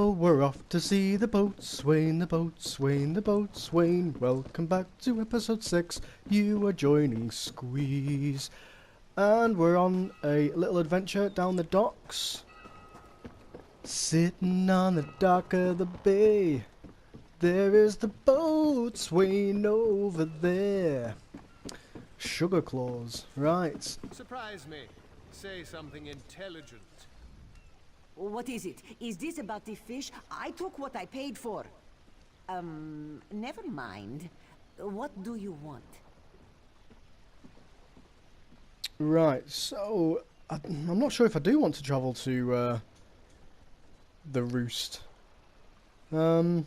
So we're off to see the boat Swain, the boat Swain, the boat Swain. Welcome back to episode 6. You are joining Squeeze. And we're on a little adventure down the docks. Sitting on the dock of the bay. There is the boat Swain over there. Sugar claws, right. Surprise me. Say something intelligent. What is it? Is this about the fish? I took what I paid for. Never mind. What do you want? Right, so I'm not sure if I do want to travel to the Roost. Good.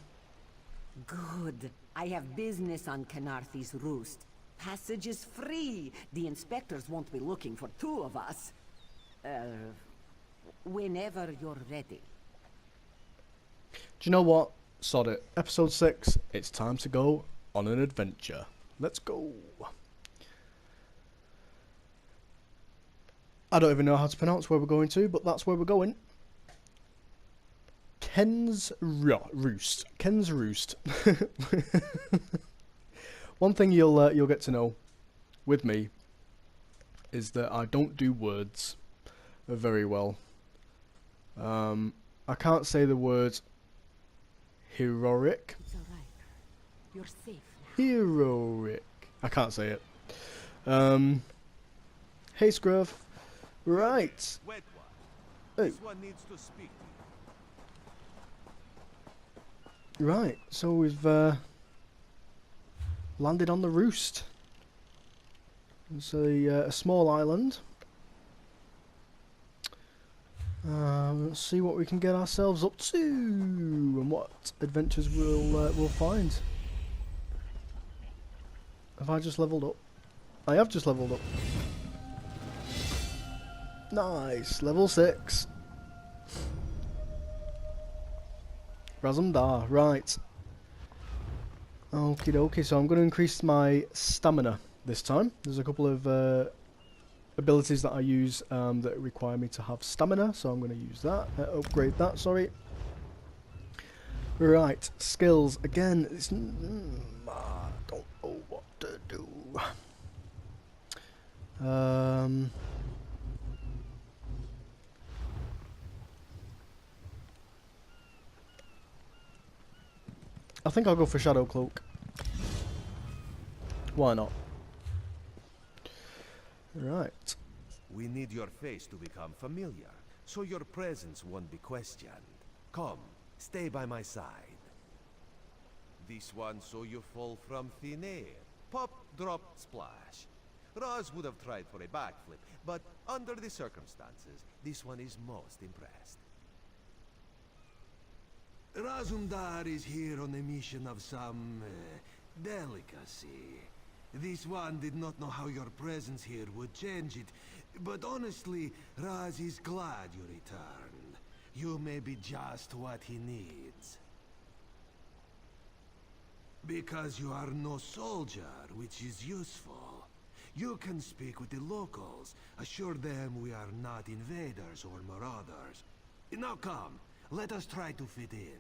I have business on Canarthy's Roost. Passage is free. The inspectors won't be looking for two of us. Whenever you're ready. Do you know what? Sod it. Episode 6, it's time to go on an adventure. Let's go. I don't even know how to pronounce where we're going to, but that's where we're going. Ken's Roost. Ken's Roost. One thing you'll get to know with me is that I don't do words very well. I can't say the words heroic. It's alright. You're safe now. Heroic. I can't say it. Hey Scruff. Right. Wet one. Oh. This one needs to speak to you. Right. So we've landed on the Roost. It's a small island. Let's see what we can get ourselves up to and what adventures we'll find. Have I just leveled up? I have just leveled up. Nice, level 6. Razumdar, right. Okie dokie, so I'm going to increase my stamina this time. There's a couple of abilities that I use that require me to have stamina, so I'm going to use that, upgrade that, sorry. Right, skills, again, it's, I don't know what to do. I think I'll go for Shadow Cloak. Why not? Right. We need your face to become familiar, so your presence won't be questioned. Come, stay by my side. This one so you fall from thin air. Pop, drop, splash. Roz would have tried for a backflip, but under the circumstances, this one is most impressed. Razumdar is here on a mission of some delicacy. This one did not know how your presence here would change it, but honestly, Raz is glad you returned. You may be just what he needs. Because you are no soldier, which is useful. You can speak with the locals, assure them we are not invaders or marauders. Now come, let us try to fit in.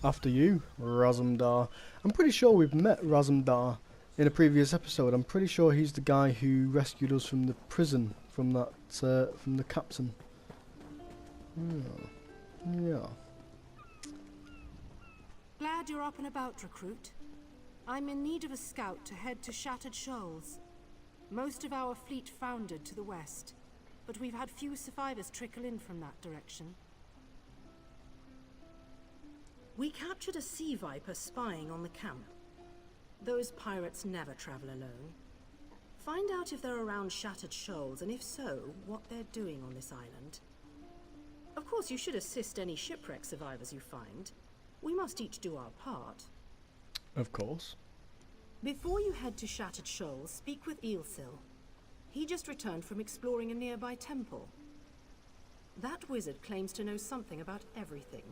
After you, Razumdar. I'm pretty sure we've met Razumdar in a previous episode. I'm pretty sure he's the guy who rescued us from the prison, from the captain. Yeah. Glad you're up and about, recruit. I'm in need of a scout to head to Shattered Shoals. Most of our fleet foundered to the west, but we've had few survivors trickle in from that direction. We captured a sea viper spying on the camp. Those pirates never travel alone. Find out if they're around Shattered Shoals, and if so, what they're doing on this island. Of course, you should assist any shipwreck survivors you find. We must each do our part. Of course. Before you head to Shattered Shoals, speak with Eelsil. He just returned from exploring a nearby temple. That wizard claims to know something about everything,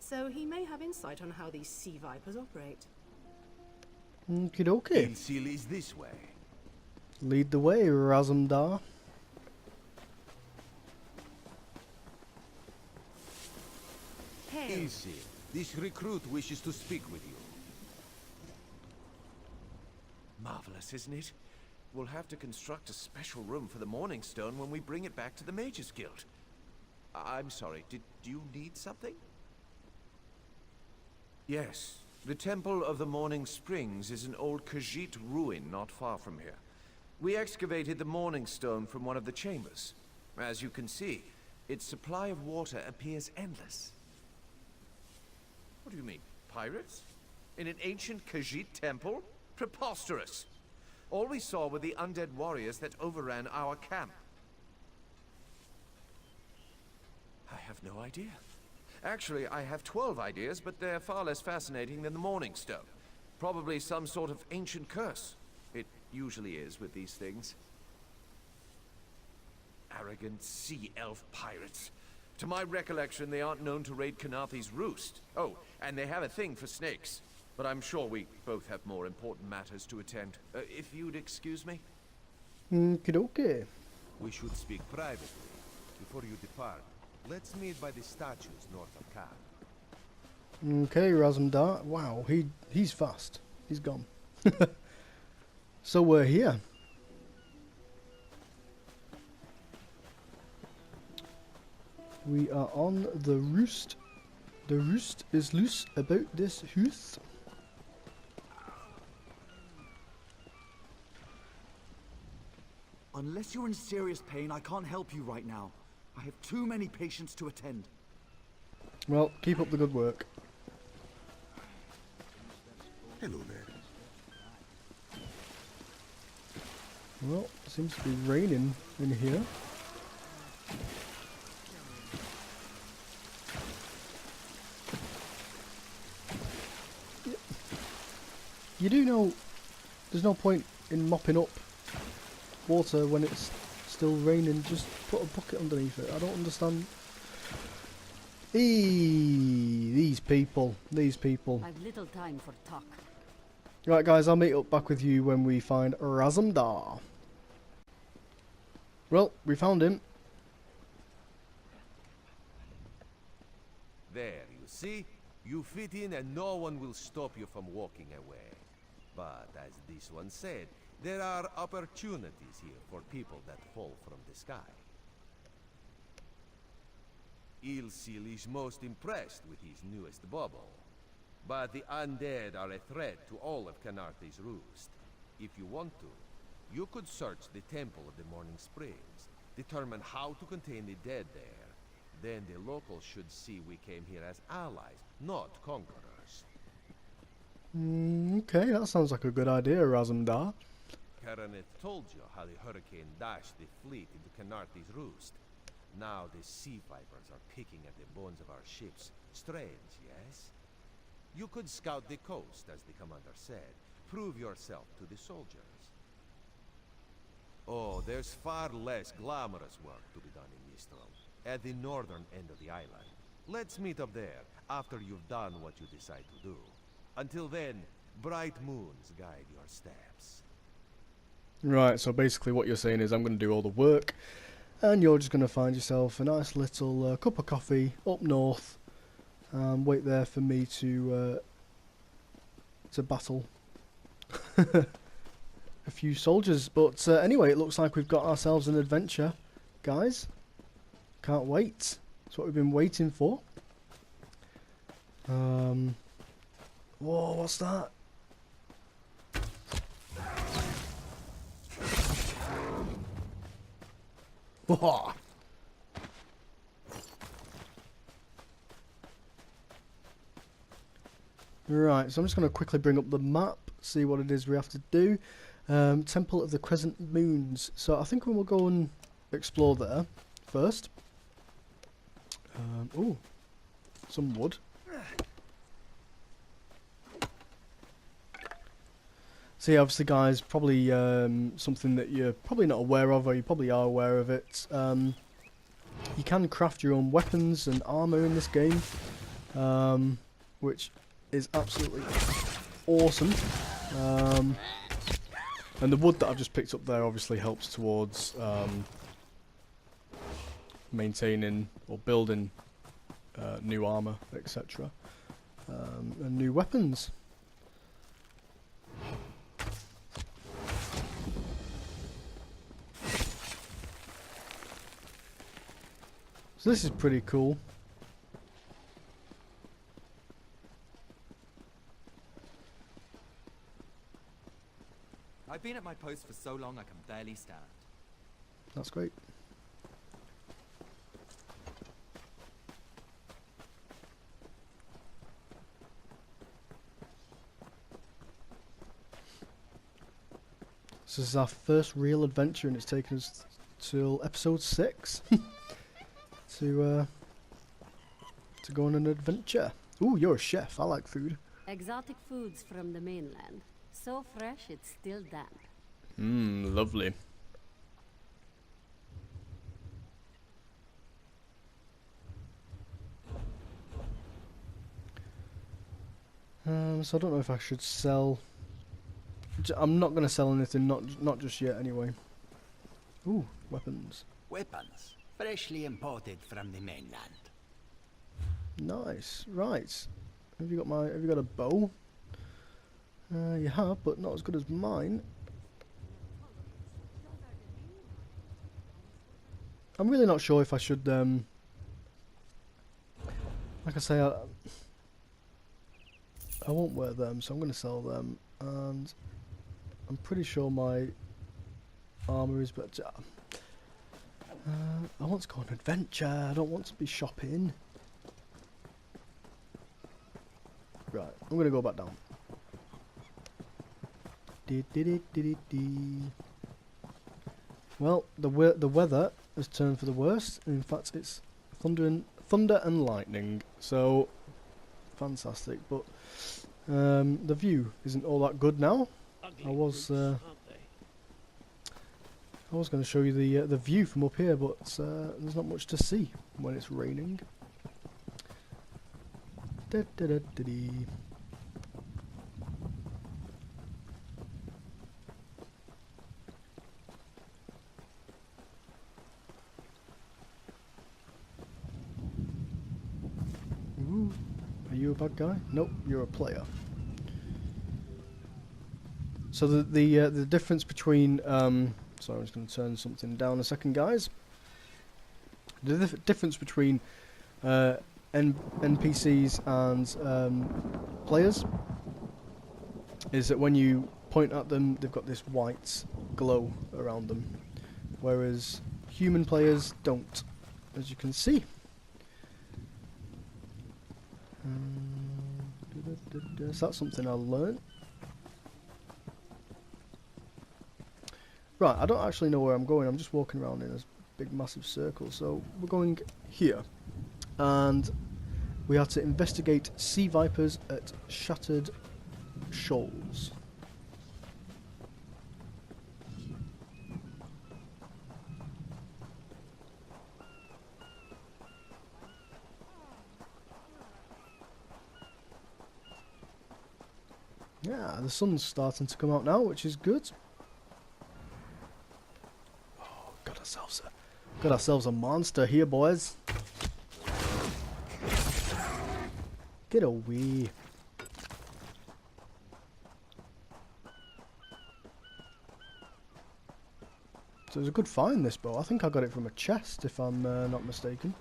so he may have insight on how these sea vipers operate. Okie dokie. Seal is this way. Lead the way, Razumdar. hell? Easy. This recruit wishes to speak with you. Marvelous, isn't it? We'll have to construct a special room for the Morning Stone when we bring it back to the Mages Guild. I'm sorry, did you need something? Yes, the Temple of the Morning Springs is an old Khajiit ruin not far from here. We excavated the Morning Stone from one of the chambers. As you can see, its supply of water appears endless. What do you mean, pirates? In an ancient Khajiit temple? Preposterous! All we saw were the undead warriors that overran our camp. I have no idea. Actually, I have 12 ideas, but they're far less fascinating than the Morning Stone. Probably some sort of ancient curse. It usually is with these things. Arrogant sea elf pirates. To my recollection, they aren't known to raid Kanathi's roost. Oh, and they have a thing for snakes. But I'm sure we both have more important matters to attend. If you'd excuse me? Okay. We should speak privately. Before you depart, let's meet by the statues north of Khan. Okay, Razumdar. Wow, he's fast. He's gone. So we're here. We are on the roost. The roost is loose about this house. Unless you're in serious pain, I can't help you right now. I have too many patients to attend. Well, keep up the good work. Hello there. Well, it seems to be raining in here. You do know there's no point in mopping up water when it's still raining. Just put a bucket underneath it. I don't understand. These people. I've little time for talk. Right, guys, I'll meet up back with you when we find Razumdar. Well, we found him. There, you see? You fit in and no one will stop you from walking away. But as this one said, there are opportunities here for people that fall from the sky. Ilsil is most impressed with his newest bauble. But the undead are a threat to all of Kanathi's roost. If you want to, you could search the Temple of the Morning Springs, determine how to contain the dead there. Then the locals should see we came here as allies, not conquerors. Okay, that sounds like a good idea, Razumdar. Karaneth told you how the hurricane dashed the fleet into Kanathi's roost. Now the sea vipers are picking at the bones of our ships. Strange, yes? You could scout the coast, as the commander said. Prove yourself to the soldiers. Oh, there's far less glamorous work to be done in Mistral, at the northern end of the island. Let's meet up there, after you've done what you decide to do. Until then, bright moons guide your steps. Right, so basically what you're saying is I'm going to do all the work, and you're just going to find yourself a nice little cup of coffee up north, and wait there for me to battle a few soldiers. But anyway, it looks like we've got ourselves an adventure, guys. Can't wait. That's what we've been waiting for. Whoa, what's that? Whoa. Right, so I'm just going to quickly bring up the map, see what it is we have to do. Temple of the Crescent Moons. So I think we will go and explore there first. Oh, some wood. So yeah, obviously guys, probably something that you're probably not aware of, or you probably are aware of it. You can craft your own weapons and armour in this game, which is absolutely awesome. And the wood that I've just picked up there obviously helps towards maintaining or building new armor, etc. And new weapons. So this is pretty cool. I've been at my post for so long I can barely stand. That's great. This is our first real adventure, and it's taken us till episode 6 to go on an adventure. Ooh, you're a chef. I like food. Exotic foods from the mainland. So fresh it's still damp. Mmm, lovely. So I don't know if I should sell. I'm not going to sell anything, not just yet anyway. Ooh, weapons. Weapons, freshly imported from the mainland. Nice. Right. Have you got a bow? You have, but not as good as mine. I'm really not sure if I should, like I say, I won't wear them, so I'm going to sell them, and I'm pretty sure my armour is better. I want to go on an adventure, I don't want to be shopping. Right, I'm going to go back down. Well, the weather has turned for the worst. In fact, it's thunder and lightning, so fantastic. But the view isn't all that good now. I was going to show you the view from up here, but there's not much to see when it's raining. Ooh, are you a bad guy? Nope, you're a player. So the difference between sorry, I'm just going to turn something down a second, guys. The difference between NPCs and players is that when you point at them, they've got this white glow around them, whereas human players don't, as you can see. So that's something I learned. Right, I don't actually know where I'm going. I'm just walking around in a big massive circle. So we're going here, and we have to investigate sea vipers at Shattered Shoals. Yeah, the sun's starting to come out now, which is good. Oh, got ourselves a monster here, boys. Get away. So it was a good find, this bow. I think I got it from a chest, if I'm not mistaken.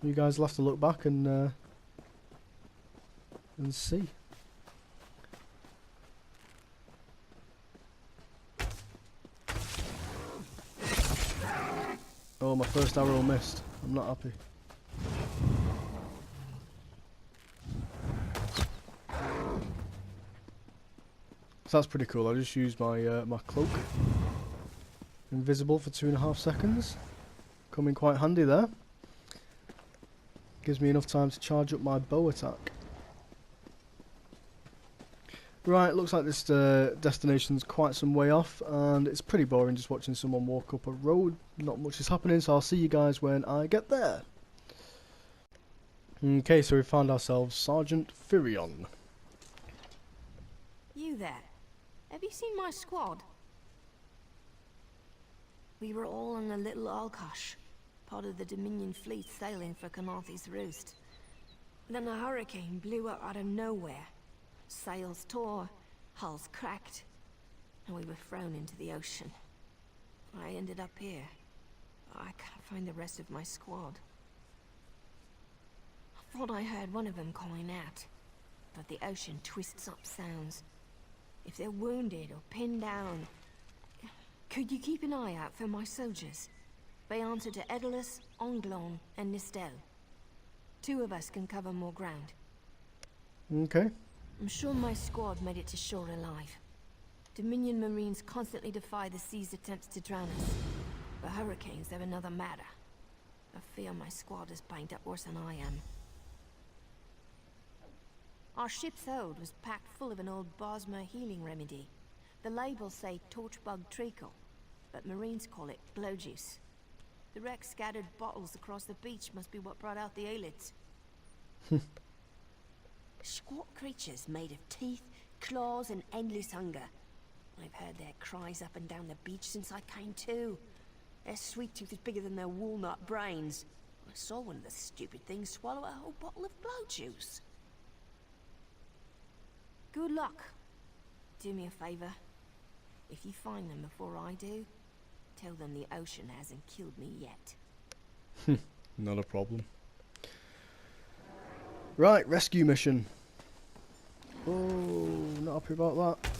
You guys will have to look back and see. Oh, my first arrow missed. I'm not happy. So that's pretty cool. I just used my my cloak. Invisible for 2.5 seconds. Coming quite handy there. Gives me enough time to charge up my bow attack. Right, looks like this destination's quite some way off, and it's pretty boring just watching someone walk up a road. Not much is happening, so I'll see you guys when I get there. Okay, so we found ourselves Sergeant Firion. You there. Have you seen my squad? We were all in a little Alkosh, spotted the Dominion fleet sailing for Canarthy's Roost. Then a hurricane blew up out of nowhere. Sails tore, hulls cracked, and we were thrown into the ocean. I ended up here. I can't find the rest of my squad. I thought I heard one of them calling out, but the ocean twists up sounds. If they're wounded or pinned down, could you keep an eye out for my soldiers? They answer to Edalus, Onglon, and Nistel. 2 of us can cover more ground. Okay. I'm sure my squad made it to shore alive. Dominion Marines constantly defy the sea's attempts to drown us. But hurricanes are another matter. I fear my squad is banged up worse than I am. Our ship's hold was packed full of an old Bosmer healing remedy. The labels say torchbug treacle, but Marines call it blow juice. The wreck scattered bottles across the beach must be what brought out the aelids. Squat creatures made of teeth, claws, and endless hunger. I've heard their cries up and down the beach since I came to. Their sweet tooth is bigger than their walnut brains. I saw one of the stupid things swallow a whole bottle of blow juice. Good luck. Do me a favor. If you find them before I do, tell them the ocean hasn't killed me yet. Not a problem. Right, rescue mission. Oh, not happy about that.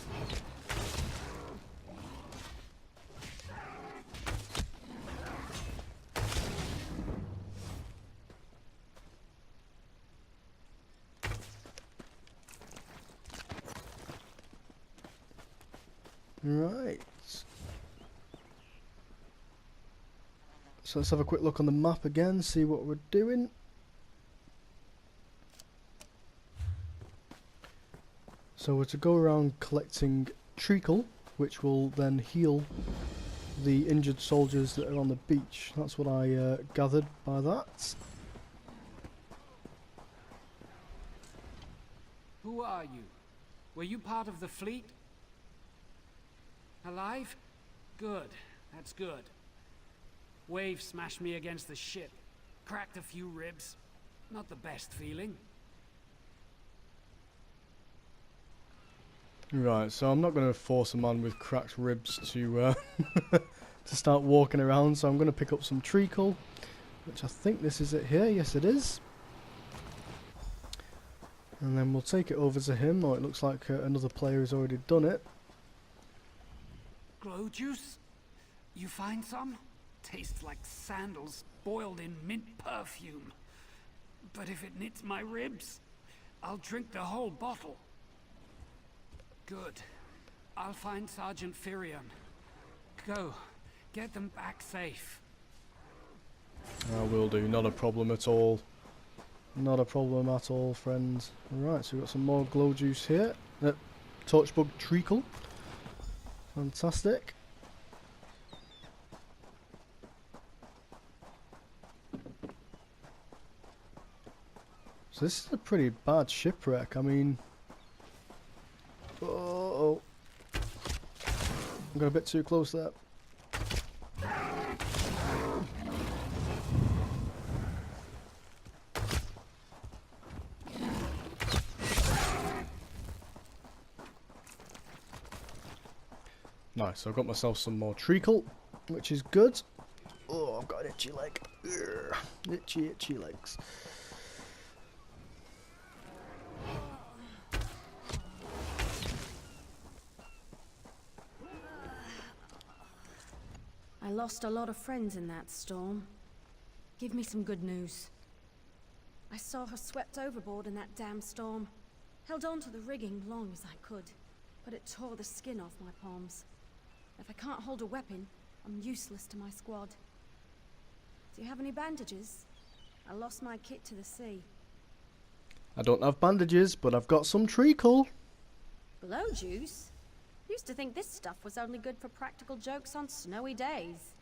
Right. So let's have a quick look on the map again, see what we're doing. So we're to go around collecting treacle, which will then heal the injured soldiers that are on the beach. That's what I gathered by that. Who are you? Were you part of the fleet? Alive? Good. That's good. Wave smashed me against the ship. Cracked a few ribs. Not the best feeling. Right, so I'm not going to force a man with cracked ribs to to start walking around, so I'm going to pick up some treacle, which I think this is it here. Yes, it is. And then we'll take it over to him. Oh, it looks like another player has already done it. Glow juice? You find some? Tastes like sandals boiled in mint perfume. But if it knits my ribs, I'll drink the whole bottle. Good. I'll find Sergeant Firion. Go. Get them back safe. I will do. Not a problem at all. Not a problem at all, friends. Alright, so we've got some more glow juice here. Torchbug treacle. Fantastic. So this is a pretty bad shipwreck. I mean... Oh, I got a bit too close there. Nice, so I've got myself some more treacle, which is good. Oh, I've got an itchy leg. Urgh. Itchy legs. I lost a lot of friends in that storm. Give me some good news. I saw her swept overboard in that damn storm. Held on to the rigging long as I could, but it tore the skin off my palms. If I can't hold a weapon, I'm useless to my squad. Do you have any bandages? I lost my kit to the sea. I don't have bandages, but I've got some treacle. Blow juice? Used to think this stuff was only good for practical jokes on snowy days.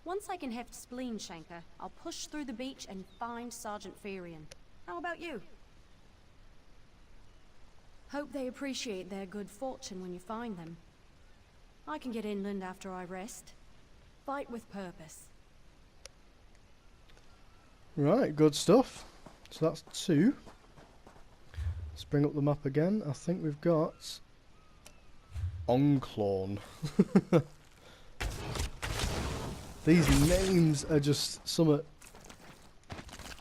Once I can heft Spleen Shanker, I'll push through the beach and find Sergeant Firion. How about you? Hope they appreciate their good fortune when you find them. I can get inland after I rest. Fight with purpose. Right, good stuff. So that's 2. Let's bring up the map again. I think we've got Onclawn. These names are just somewhat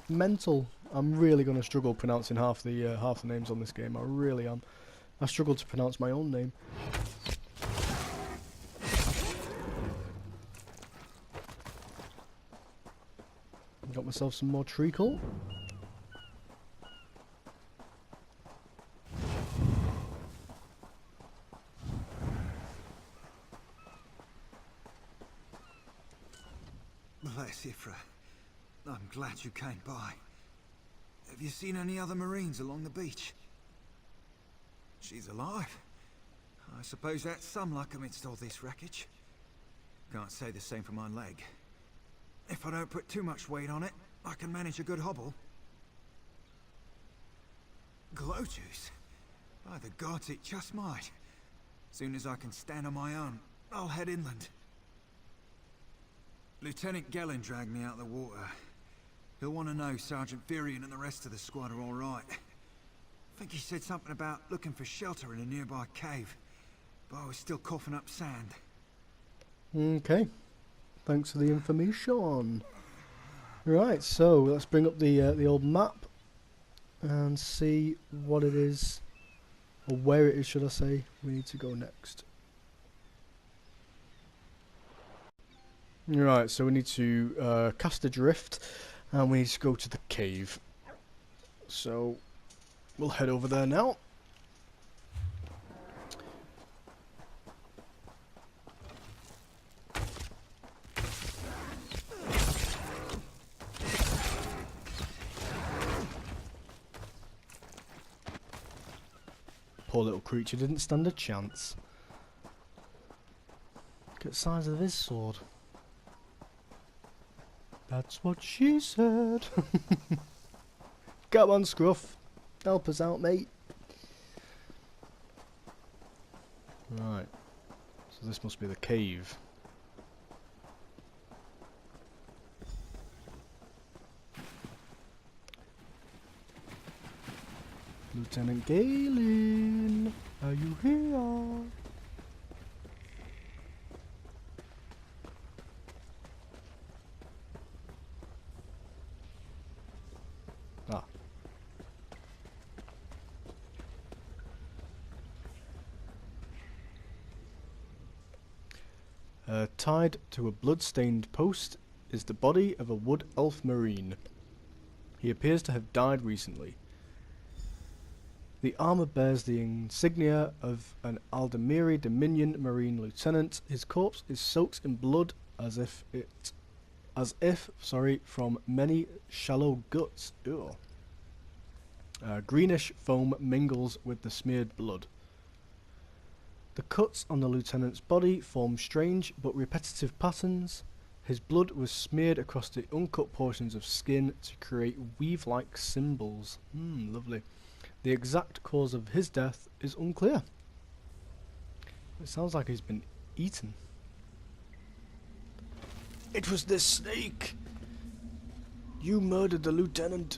mental. I'm really going to struggle pronouncing half the names on this game. I really am. I struggle to pronounce my own name. Got myself some more treacle. Bless Ifra. I'm glad you came by. Have you seen any other Marines along the beach? She's alive. I suppose that's some luck amidst all this wreckage. Can't say the same for my leg. If I don't put too much weight on it, I can manage a good hobble. Glow juice? By the gods, it just might. Soon as I can stand on my own, I'll head inland. Lieutenant Gellin dragged me out of the water. He'll want to know Sergeant Firion and the rest of the squad are all right. I think he said something about looking for shelter in a nearby cave, but I was still coughing up sand. Okay, thanks for the information. Right, so let's bring up the old map and see what it is, or where it is, should I say, we need to go next. Right, so we need to cast adrift, and we need to go to the cave. So we'll head over there now. Poor little creature didn't stand a chance. Look at the size of his sword. That's what she said. Go on, Scruff. Help us out, mate. Right. So this must be the cave. Lieutenant Galen, are you here? Tied to a blood-stained post is the body of a wood elf marine. He appears to have died recently. The armour bears the insignia of an Aldemiri Dominion Marine lieutenant. His corpse is soaked in blood as if from many shallow guts. Ew. Greenish foam mingles with the smeared blood. The cuts on the lieutenant's body form strange but repetitive patterns. His blood was smeared across the uncut portions of skin to create weave-like symbols. Lovely. The exact cause of his death is unclear. It sounds like he's been eaten. It was this snake! You murdered the lieutenant!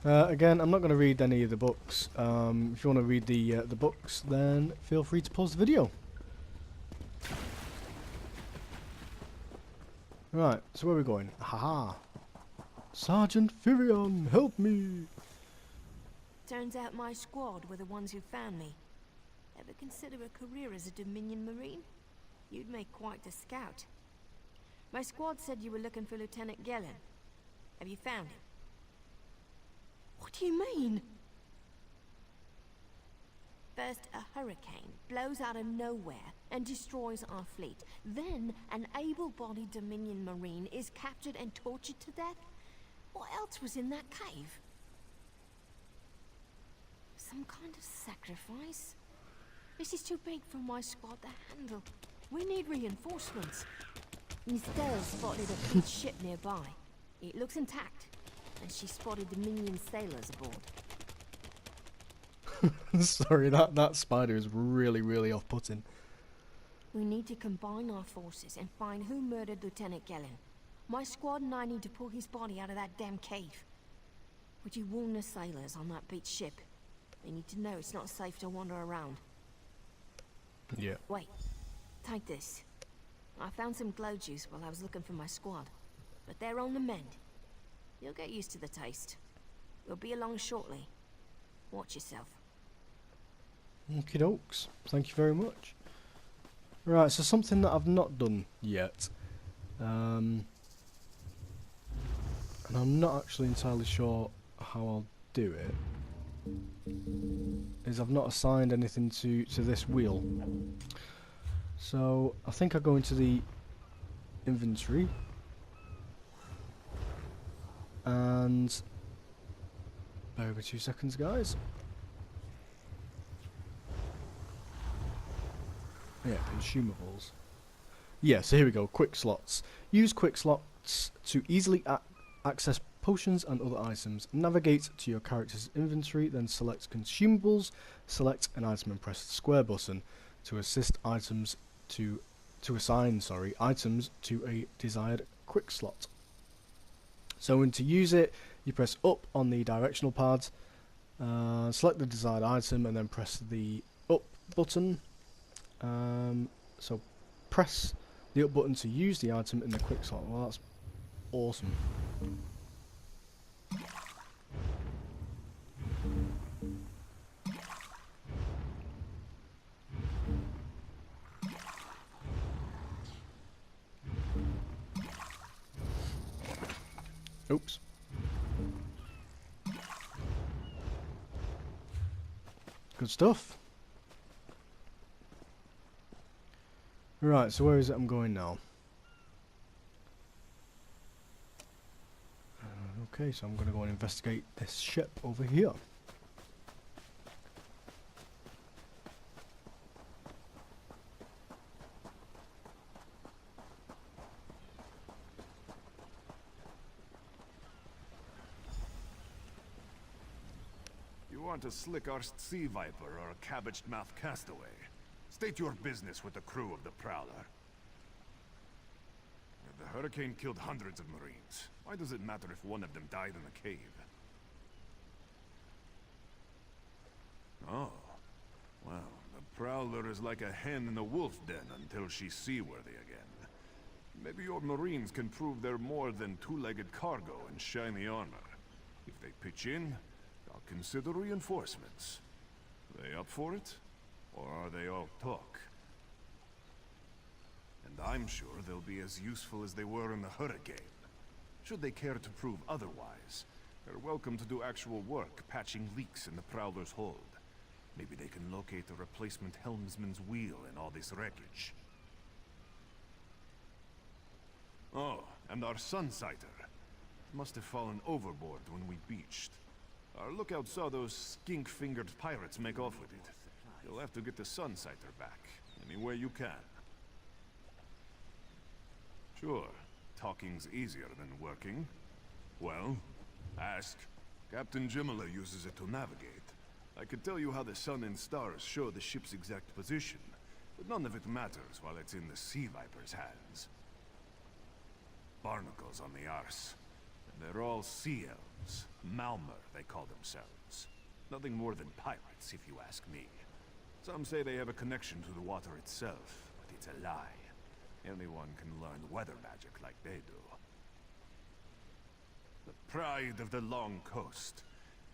Again, I'm not going to read any of the books. If you want to read the books, then feel free to pause the video. Right, so where are we going? Haha! Sergeant Firion, help me! Turns out my squad were the ones who found me. Ever consider a career as a Dominion Marine? You'd make quite a scout. My squad said you were looking for Lieutenant Gellin. Have you found him? What do you mean? First, a hurricane blows out of nowhere and destroys our fleet. Then, an able-bodied Dominion Marine is captured and tortured to death? What else was in that cave? Some kind of sacrifice? This is too big for my squad to handle. We need reinforcements. Mistel spotted a fleet ship nearby. It looks intact, and she spotted Dominion sailors aboard. Sorry, that spider is really, really off-putting. We need to combine our forces and find who murdered Lieutenant Gellin. My squad and I need to pull his body out of that damn cave. Would you warn the sailors on that beach ship? They need to know it's not safe to wander around. Yeah. Wait, take this. I found some glow juice while I was looking for my squad, but they're on the mend. You'll get used to the taste. We'll be along shortly. Watch yourself. Okie dokes. Thank you very much. Right, so something that I've not done yet. And I'm not actually entirely sure how I'll do it. Is I've not assigned anything to this wheel. So I think I'll go into the inventory. And bear with me 2 seconds, guys. Yeah, consumables. Yeah, so here we go. Quick slots. Use quick slots to easily access potions and other items. Navigate to your character's inventory, then select consumables, select an item and press the square button to assist items to assign items to a desired quick slot. So when to use it, you press up on the directional pad, select the desired item, and then press the up button. So press the up button to use the item in the quick slot. Well, that's awesome. Oops. Good stuff. Right, so where is it I'm going now? Okay, so I'm going to go and investigate this ship over here. You want a slick-arsed sea viper or a cabbage-mouthed castaway? State your business with the crew of the Prowler. The hurricane killed hundreds of Marines. Why does it matter if one of them died in the cave? Oh. Well, the Prowler is like a hen in a wolf den until she's seaworthy again. Maybe your Marines can prove they're more than two-legged cargo and shiny armor. If they pitch in, I'll consider reinforcements. They up for it? Or are they all talk? And I'm sure they'll be as useful as they were in the hurricane. Should they care to prove otherwise, they're welcome to do actual work patching leaks in the Prowler's hold. Maybe they can locate a replacement helmsman's wheel in all this wreckage. Oh, and our Sunsighter. Must have fallen overboard when we beached. Our lookout saw those skink-fingered pirates make off with it. You'll have to get the Sunsighter back, any way you can. Sure, talking's easier than working. Well, ask. Captain Jimala uses it to navigate. I could tell you how the sun and stars show the ship's exact position, but none of it matters while it's in the Sea Viper's hands. Barnacles on the arse. And they're all sea elves. Malmer, they call themselves. Nothing more than pirates, if you ask me. Some say they have a connection to the water itself, but it's a lie. Anyone can learn weather magic like they do. The pride of the long coast.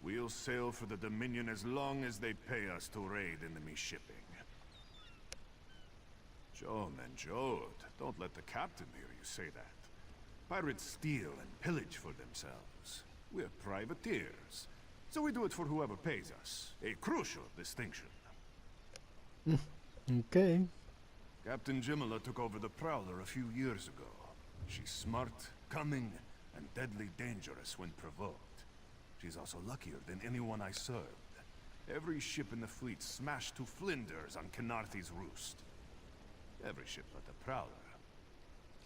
We'll sail for the Dominion as long as they pay us to raid enemy shipping. Joan and Jode, don't let the captain hear you say that. Pirates steal and pillage for themselves. We're privateers, so we do it for whoever pays us. A crucial distinction. Okay. Captain Jimala took over the Prowler a few years ago. She's smart, cunning, and deadly dangerous when provoked. She's also luckier than anyone I served. Every ship in the fleet smashed to flinders on Kenarthi's roost. Every ship but the Prowler.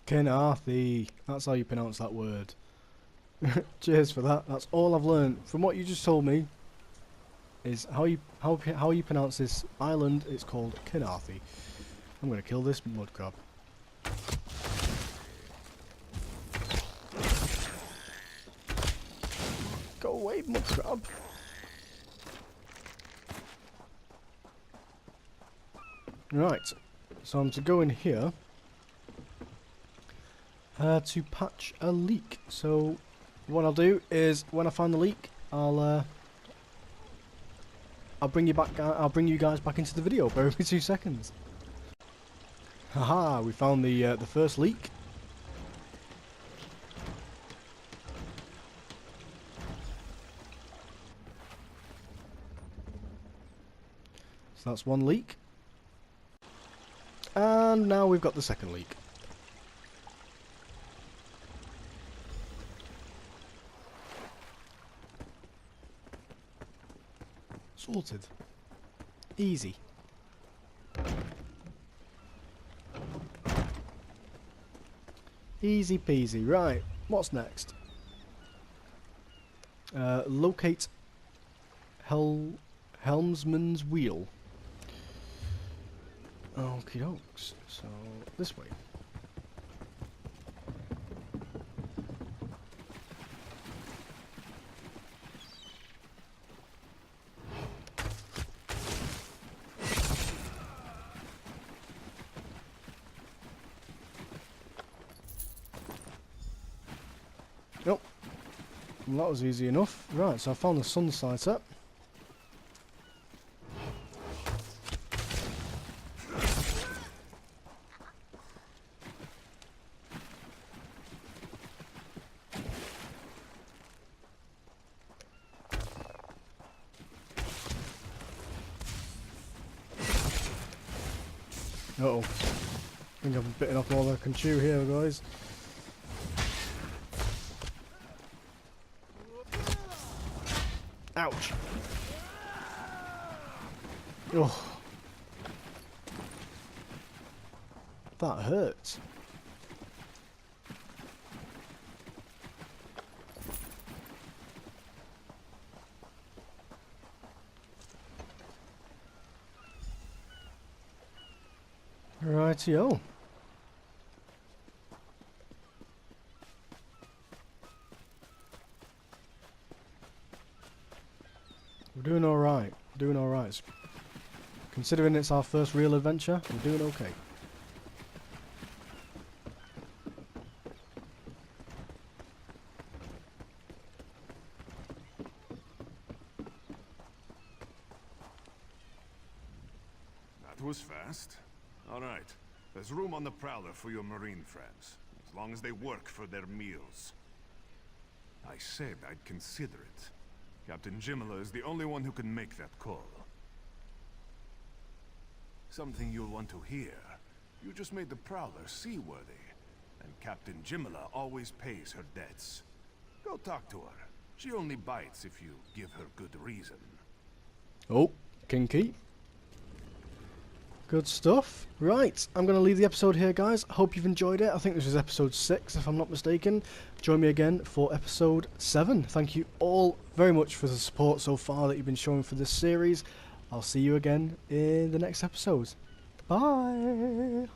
Kenarthi. That's how you pronounce that word. Cheers for that. That's all I've learned from what you just told me. Is how you pronounce this island? It's called Kinarthy. I'm gonna kill this mud crab. Go away, mud crab. Right, so I'm to go in here to patch a leak. So what I'll do is when I find the leak, I'll bring you back. I'll bring you guys back into the video. Bear with me 2 seconds. Haha! We found the first leak. So that's one leak. And now we've got the second leak. Sorted. Easy. Easy peasy. Right, what's next? Locate Helmsman's Wheel. Okie dokes. So, this way. Yep. Well, that was easy enough. Right, so I found the sun sighter. Uh-oh. I think I've bitten off more than I can chew here, guys. Ouch. Oh. That hurts. Rightio. We're doing alright. Doing alright. Considering it's our first real adventure, we're doing okay. That was fast. Alright. There's room on the Prowler for your Marine friends, as long as they work for their meals. I said I'd consider it. Captain Jimala is the only one who can make that call. Something you'll want to hear. You just made the Prowler seaworthy, and Captain Jimala always pays her debts. Go talk to her. She only bites if you give her good reason. Oh, kinky. Good stuff. Right, I'm going to leave the episode here, guys. Hope you've enjoyed it. I think this was episode 6, if I'm not mistaken. Join me again for episode 7. Thank you all very much for the support so far that you've been showing for this series. I'll see you again in the next episode. Bye!